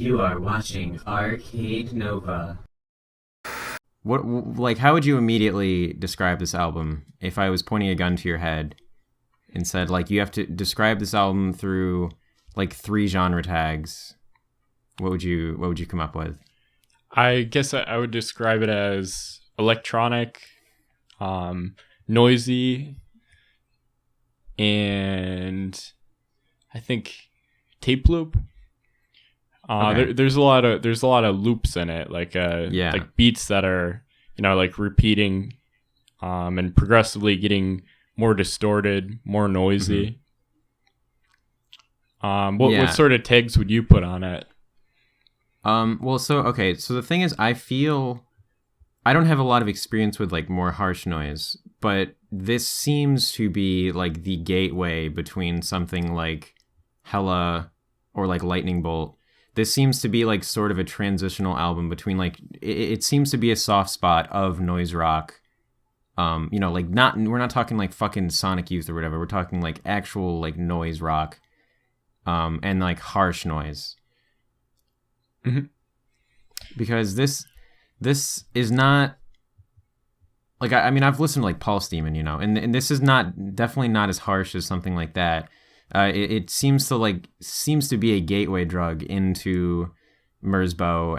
You are watching Arcade Nova. What, like, how would you immediately describe this album if I was pointing a gun to your head and said, like, you have to describe this album through, like, 3 genre tags? What would you come up with? I guess I would describe it as electronic, noisy, and I think tape loop. Okay. There's a lot of loops in it, like like beats that are like repeating, and progressively getting more distorted, more noisy. What sort of tags would you put on it? Well, so the thing is, I feel I don't have a lot of experience with like more harsh noise, but this seems to be like the gateway between something like Hella or like Lightning Bolt. This seems to be like sort of a transitional album between like it seems to be a soft spot of noise rock. Like we're not talking like fucking Sonic Youth or whatever. We're talking like actual like noise rock, and like harsh noise. Mm-hmm. Because this is not like I mean I've listened to like Paul Steeman, and this is definitely not as harsh as something like that. It seems to be a gateway drug into MERZBEAT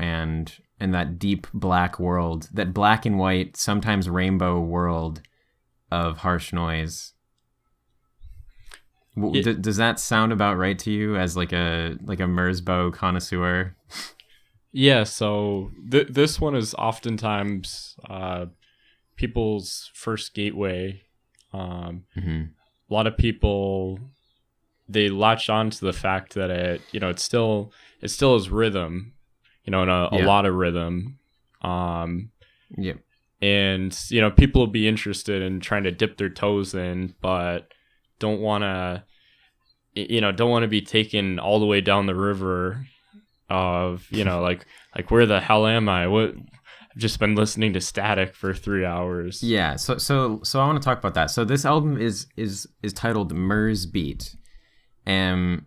and that deep black world, that black and white, sometimes rainbow world of harsh noise. Does that sound about right to you as like a MERZBEAT connoisseur? Yeah, so this one is oftentimes people's first gateway. A lot of people, they latch on to the fact that it still is rhythm, and a lot of rhythm. Yep. And people will be interested in trying to dip their toes in, but don't want to be taken all the way down the river of like where the hell am I? I've just been listening to static for 3 hours. Yeah, so I want to talk about that. So this album is titled MERZBEAT. It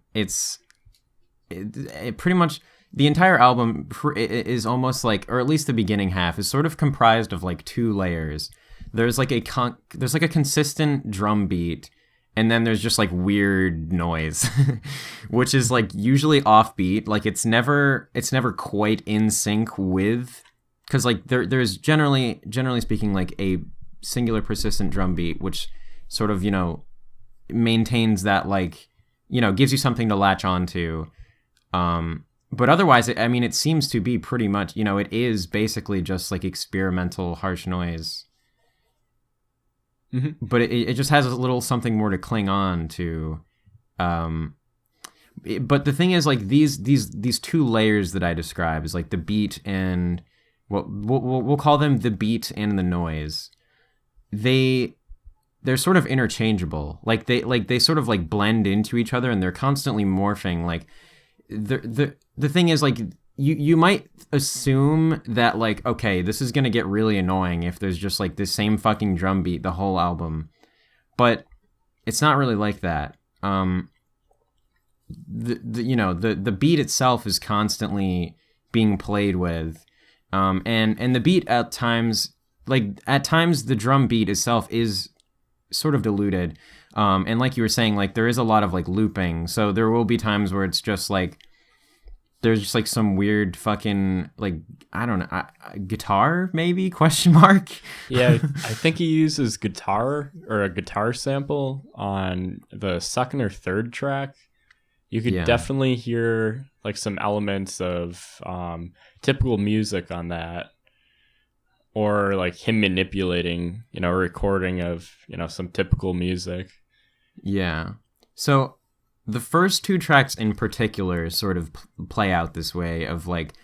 pretty much the entire album is almost like, or at least the beginning half is sort of comprised of like 2 layers. There's like a consistent drum beat, and then there's just like weird noise, which is like usually offbeat. Like it's never quite in sync with, because like there's generally speaking like a singular persistent drum beat, which sort of maintains that like gives you something to latch onto. But otherwise, it seems to be pretty much it is basically just like experimental harsh noise. Mm-hmm. But it just has a little something more to cling on to. But the thing is, like these 2 layers that I describe is like the beat and we'll call them the beat and the noise. They're sort of interchangeable. Like they sort of like blend into each other, and they're constantly morphing. Like the thing is, like you might assume that like, okay, this is gonna get really annoying if there's just like the same fucking drum beat the whole album, but it's not really like that. The beat itself is constantly being played with, and the beat at times the drum beat itself is sort of diluted, and like you were saying, like there is a lot of like looping, so there will be times where it's just like there's just like some weird fucking like I don't know, guitar maybe ? Yeah, I think he uses guitar or a guitar sample on the 2nd or 3rd track. You could definitely hear like some elements of typical music on that, or like him manipulating a recording of some typical music. Yeah. So the first 2 tracks in particular sort of play out this way of like,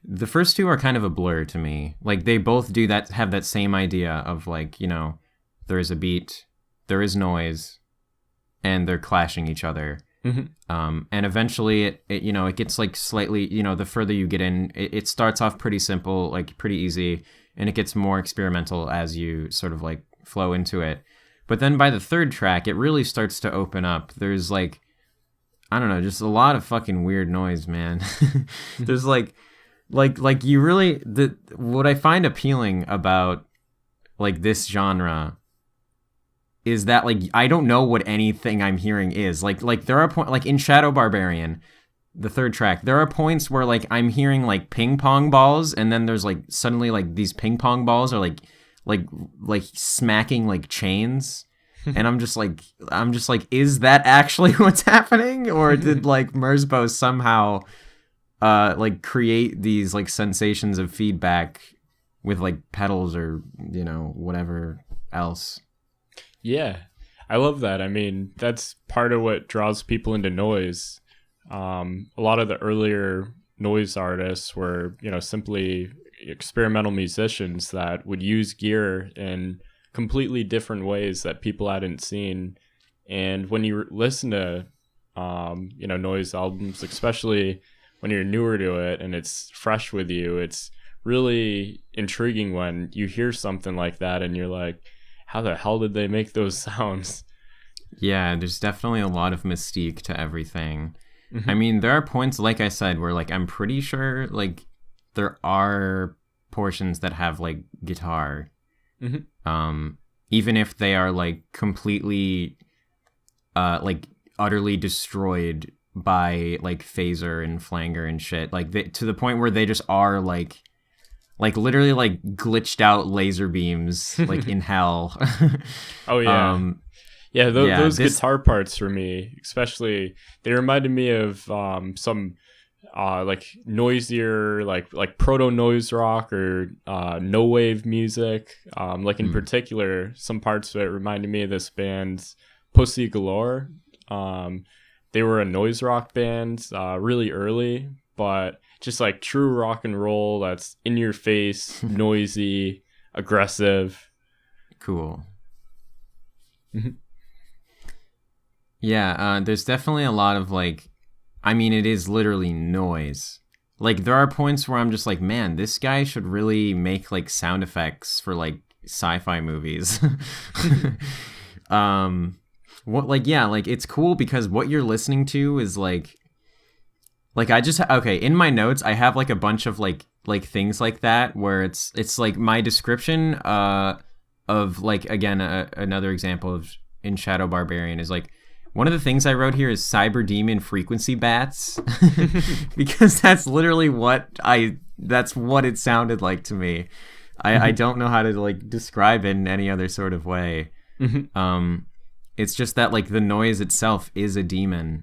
the first 2 are kind of a blur to me. Like they both have that same idea of like, there is a beat, there is noise, and they're clashing each other. Mm-hmm. And eventually it gets like slightly, the further you get in, it starts off pretty simple, like pretty easy, and it gets more experimental as you sort of like flow into it. But then by the 3rd track, it really starts to open up. There's like I don't know, just a lot of fucking weird noise, man. There's like you really what I find appealing about like this genre is that like I don't know what anything I'm hearing is. Like there are like in Shadow Barbarian, the third track, there are points where like I'm hearing like ping pong balls, and then there's like suddenly like these ping pong balls are like smacking like chains. And I'm just like, is that actually what's happening? Or did like MERZBEAT somehow like create these like sensations of feedback with like pedals or, you know, whatever else? Yeah, I love that. I mean, that's part of what draws people into noise. A lot of the earlier noise artists were, you know, simply experimental musicians that would use gear in completely different ways that people hadn't seen. And when you listen to you know, noise albums, especially when you're newer to it and it's fresh with you, it's really intriguing when you hear something like that and you're like, how the hell did they make those sounds? Yeah, there's definitely a lot of mystique to everything. I mean, there are points, like I said, where like I'm pretty sure like there are portions that have like guitar. Even if they are like completely like utterly destroyed by like phaser and flanger and shit, like to the point where they just are like literally like glitched out laser beams like in hell. Oh yeah. Those guitar parts for me especially, they reminded me of some like noisier, like proto noise rock or no wave music. Like in particular, some parts of it reminded me of this band Pussy Galore. They were a noise rock band really early, but just like true rock and roll that's in your face, noisy, aggressive. Cool. Yeah, there's definitely a lot of like, I mean, it is literally noise. Like, there are points where I'm just like, man, this guy should really make, like, sound effects for, like, sci-fi movies. It's cool because what you're listening to is, like, in my notes, I have, like, a bunch of, like things like that where it's like, my description of, like, again, another example of in Shadow Barbarian is, like, one of the things I wrote here is cyber demon frequency bats because that's literally that's what it sounded like to me. I don't know how to like describe it in any other sort of way. It's just that like the noise itself is a demon.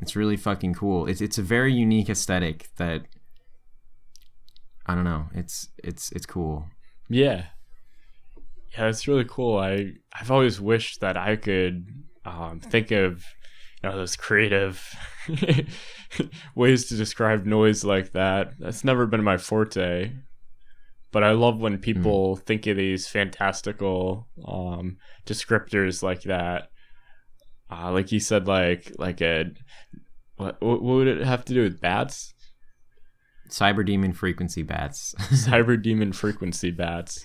It's really fucking cool. It's a very unique aesthetic that I don't know. It's cool. Yeah, it's really cool. I've always wished that I could think of, you know, those creative ways to describe noise like that. That's never been my forte, but I love when people think of these fantastical descriptors like that. Like you said, like what would it have to do with bats? Cyber demon frequency bats. Cyber demon frequency bats.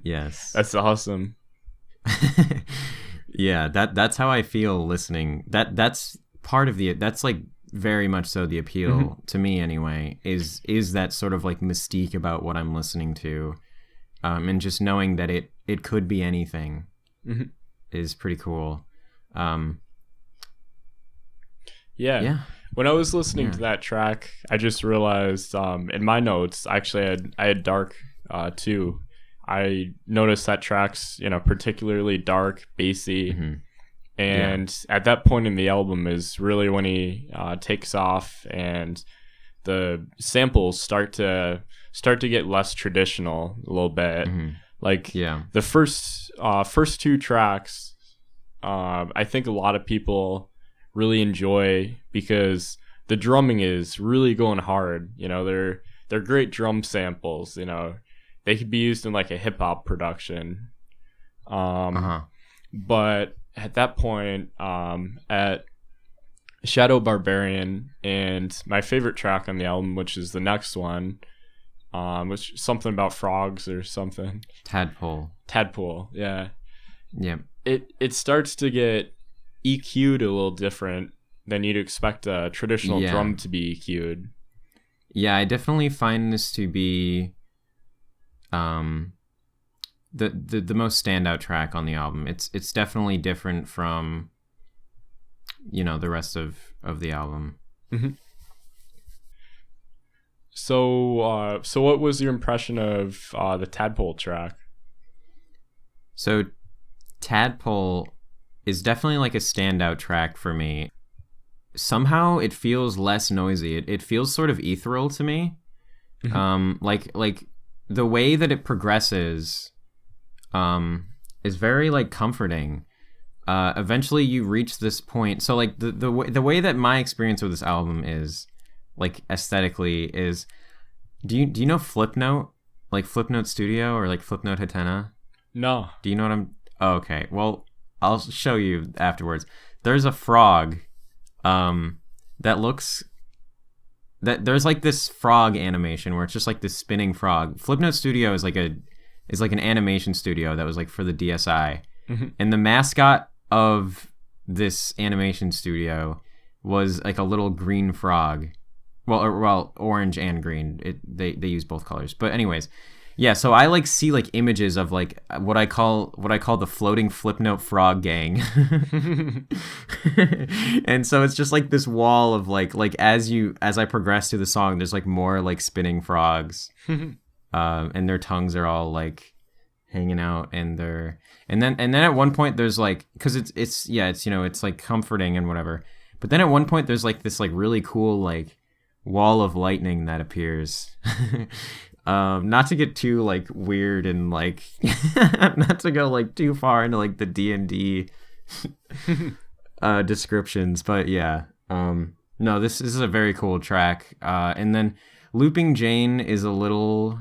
Yes, that's awesome. Yeah, that's how I feel listening. That's part of that's like very much so the appeal to me anyway, is that sort of like mystique about what I'm listening to, and just knowing that it could be anything is pretty cool. Yeah. When I was listening to that track, I just realized in my notes, actually I had dark too. I noticed that track's, you know, particularly dark, bassy, and at that point in the album is really when he takes off and the samples start to get less traditional a little bit. Like the first two tracks, I think a lot of people really enjoy because the drumming is really going hard. You know, they're great drum samples. You know. They could be used in like a hip hop production. But at that point, at Shadow Barbarian and my favorite track on the album, which is the next one, which is something about frogs or something. Tadpole, yeah. Yep. It starts to get EQ'd a little different than you'd expect a traditional drum to be EQ'd. Yeah, I definitely find this to be the most standout track on the album. It's definitely different from, you know, the rest of the album. Mm-hmm. So what was your impression of the Tadpole track? So Tadpole is definitely like a standout track for me. Somehow it feels less noisy. It feels sort of ethereal to me. Mm-hmm. Like the way that it progresses is very like comforting. Eventually you reach this point. So like the way that my experience with this album is, like, aesthetically, is, do you know Flipnote? Like Flipnote Studio or like Flipnote Hatena? No. Do you know what I'm... Oh, okay. Well, I'll show you afterwards. There's a frog that looks... There's like this frog animation where it's just like this spinning frog. Flipnote Studio is like an animation studio that was like for the DSi. Mm-hmm. And the mascot of this animation studio was like a little green frog. Well, orange and green. They use both colors. But anyways, yeah. So I like see like images of like what I call the floating Flipnote frog gang, and so it's just like this wall of like as I progress through the song, there's like more like spinning frogs, and their tongues are all like hanging out, and then at one point there's like, because it's you know, it's like comforting and whatever, but then at one point there's like this like really cool like wall of lightning that appears. Not to get too like weird and like not to go like too far into like the D&D descriptions, but yeah. No, this is a very cool track. And then Looping Jane is a little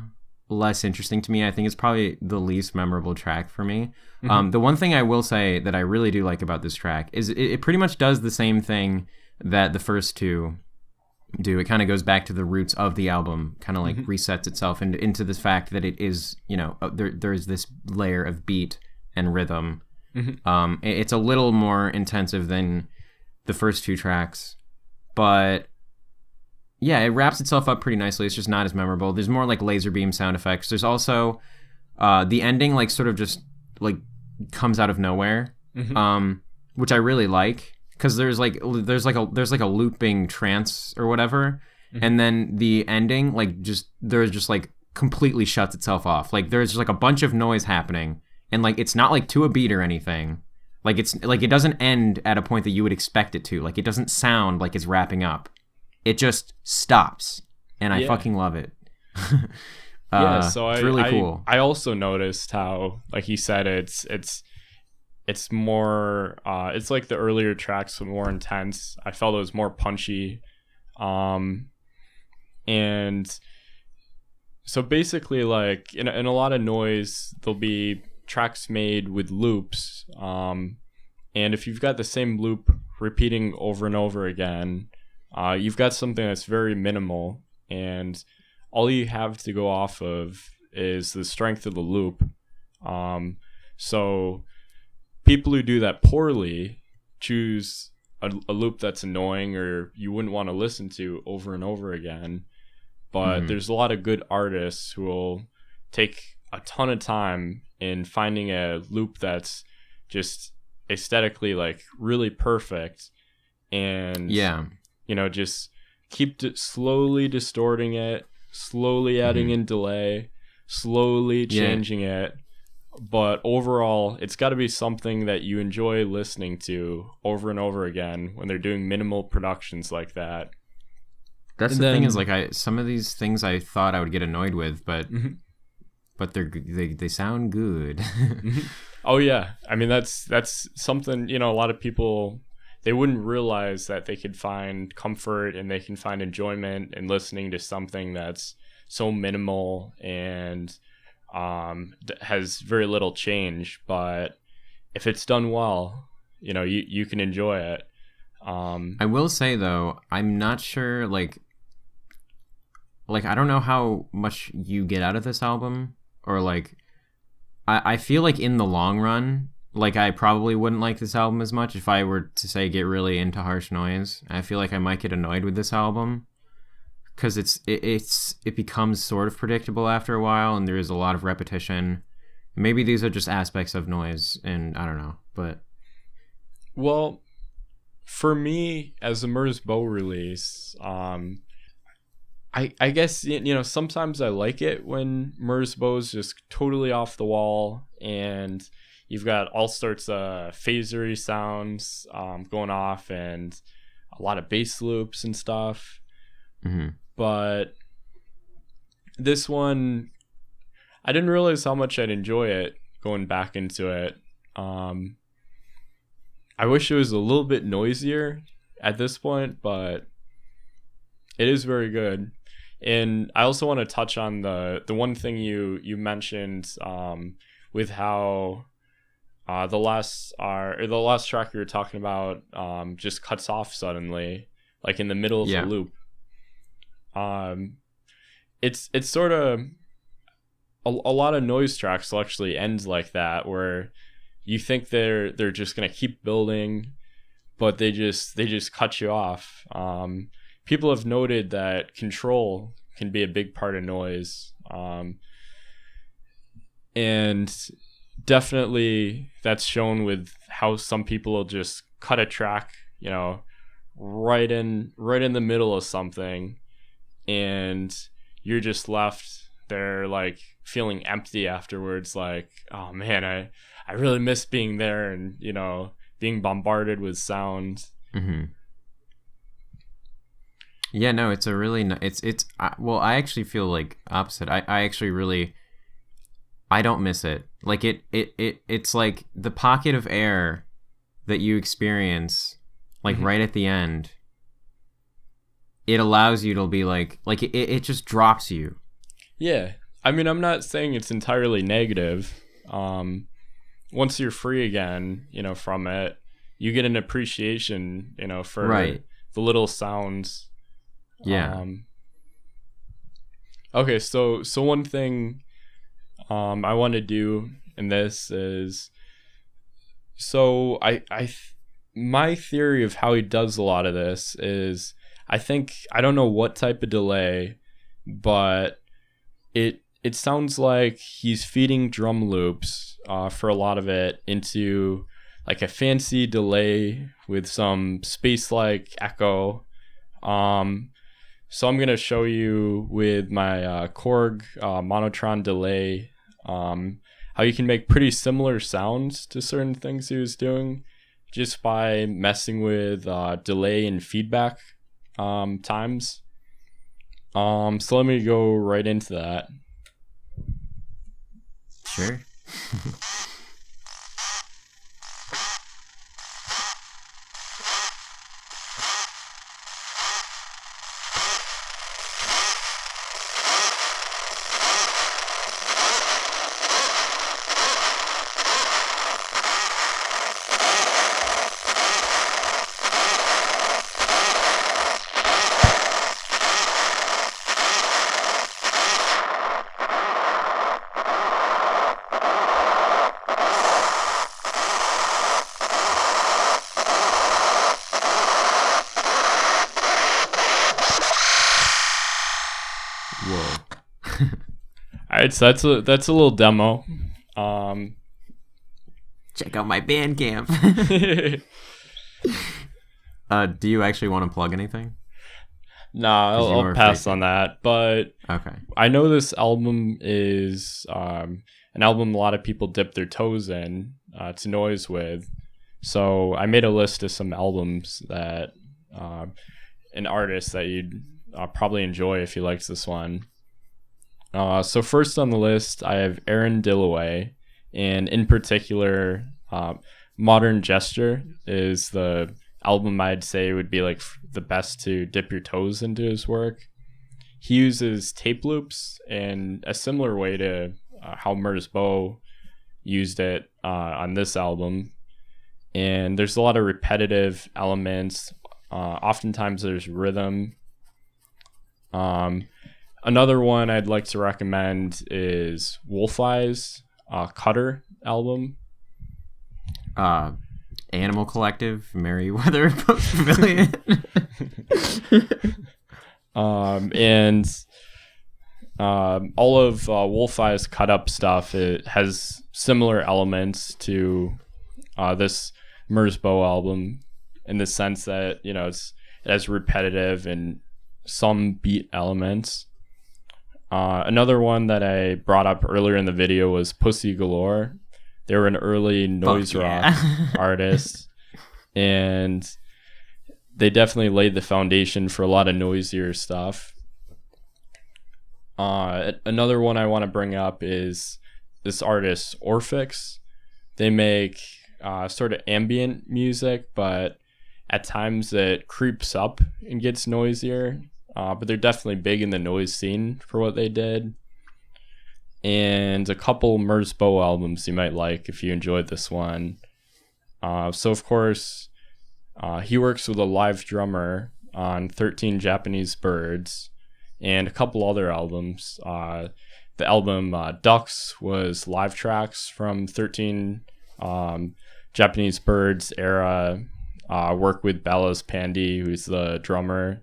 less interesting to me. I think it's probably the least memorable track for me. Mm-hmm. The one thing I will say that I really do like about this track is it pretty much does the same thing that the first two do. It kind of goes back to the roots of the album, kind of like resets itself into the fact that it is, you know, there's this layer of beat and rhythm. It's a little more intensive than the first two tracks, but yeah, it wraps itself up pretty nicely. It's just not as memorable. There's more like laser beam sound effects. There's also the ending like sort of just like comes out of nowhere, which I really like. Because there's like a looping trance or whatever, and then the ending there's just like completely shuts itself off. Like there's just like a bunch of noise happening, and like it's not like to a beat or anything. Like it's like it doesn't end at a point that you would expect it to. Like it doesn't sound like it's wrapping up. It just stops, and I fucking love it. So it's really cool. I also noticed how, like he said, it's more it's like the earlier tracks were more intense. I felt it was more punchy, and so basically like in a lot of noise there'll be tracks made with loops, and if you've got the same loop repeating over and over again, you've got something that's very minimal, and all you have to go off of is the strength of the loop. So people who do that poorly choose a loop that's annoying or you wouldn't want to listen to over and over again. But there's a lot of good artists who will take a ton of time in finding a loop that's just aesthetically like really perfect, and you know, just keep slowly distorting it, slowly adding in delay, slowly changing it. But overall, it's got to be something that you enjoy listening to over and over again when they're doing minimal productions like that. That's the thing is, like, some of these things I thought I would get annoyed with, but they sound good. Oh yeah, I mean that's something, you know, a lot of people, they wouldn't realize that they could find comfort and they can find enjoyment in listening to something that's so minimal and has very little change, but if it's done well, you know, you can enjoy it. I will say though, I'm not sure, like I don't know how much you get out of this album, or like I feel like in the long run like I probably wouldn't like this album as much if I were to say get really into harsh noise. I feel like I might get annoyed with this album because it becomes sort of predictable after a while, and there is a lot of repetition. Maybe these are just aspects of noise, and I don't know, but well, for me as a MERZBEAT release, I guess, you know, sometimes I like it when MERZBEAT is just totally off the wall and you've got all sorts of phasery sounds going off and a lot of bass loops and stuff. Mm-hmm. But this one, I didn't realize how much I'd enjoy it going back into it. I wish it was a little bit noisier at this point, but it is very good. And I also want to touch on the one thing you mentioned with how the last track you were talking about just cuts off suddenly, like in the middle of the loop. It's sort of a lot of noise tracks will actually end like that, where you think they're just gonna keep building, but they just cut you off. People have noted that control can be a big part of noise, and definitely that's shown with how some people will just cut a track, you know, right in the middle of something, and you're just left there like feeling empty afterwards, like, oh man, I really miss being there and, you know, being bombarded with sound. Mm-hmm. Yeah, no, it's a really well, I actually feel like opposite. I actually really, I don't miss it. Like it's like the pocket of air that you experience, like mm-hmm. right at the end. It allows you to be like it just drops you. Yeah, I mean, I'm not saying it's entirely negative. Once you're free again, you know, from it, you get an appreciation, you know, for the little sounds. Yeah. Okay, so one thing I want to do in this is, so my theory of how he does a lot of this is, I don't know what type of delay, but it sounds like he's feeding drum loops for a lot of it into like a fancy delay with some space-like echo. So I'm going to show you with my Korg Monotron delay how you can make pretty similar sounds to certain things he was doing just by messing with delay and feedback times. So let me go right into that. Sure. Alright, so that's a little demo. Check out my Bandcamp. Do you actually want to plug anything? Nah, I'll pass on that. But okay, I know this album is an album a lot of people dip their toes in to noise with. So I made a list of some albums that an artist that you'd probably enjoy if you liked this one. So first on the list, I have Aaron Dillaway, and in particular, Modern Gesture is the album I'd say would be like the best to dip your toes into his work. He uses tape loops in a similar way to how MERZBEAT used it on this album. And there's a lot of repetitive elements. Oftentimes there's rhythm. Another one I'd like to recommend is Wolf Eyes Cutter album. Animal Collective, Merriweather Pavilion. And all of Wolf-Eye's cut up stuff, it has similar elements to this MERZBEAT album in the sense that, you know, it has repetitive and some beat elements. Another one that I brought up earlier in the video was Pussy Galore. They were an early noise rock artist, and they definitely laid the foundation for a lot of noisier stuff. Another one I want to bring up is this artist Orphix. They make sort of ambient music, but at times it creeps up and gets noisier. But they're definitely big in the noise scene for what they did. And a couple MERZBEAT albums you might like if you enjoyed this one. So of course, he works with a live drummer on 13 Japanese Birds and a couple other albums. The album Ducks was live tracks from 13 Japanese Birds era, work with Bella's Pandy, who's the drummer.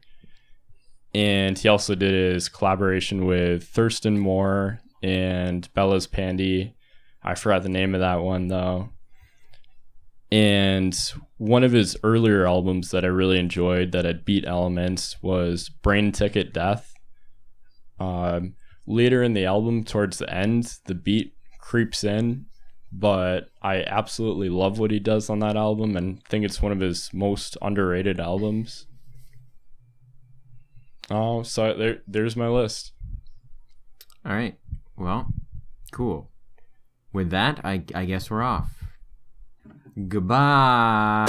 And he also did his collaboration with Thurston Moore and Bella's Pandy. I forgot the name of that one though. And one of his earlier albums that I really enjoyed that had beat elements was Brain Ticket Death. Later in the album, towards the end, the beat creeps in, but I absolutely love what he does on that album and think it's one of his most underrated albums. So there's my list. All right. Well, cool. With that, I guess we're off. Goodbye.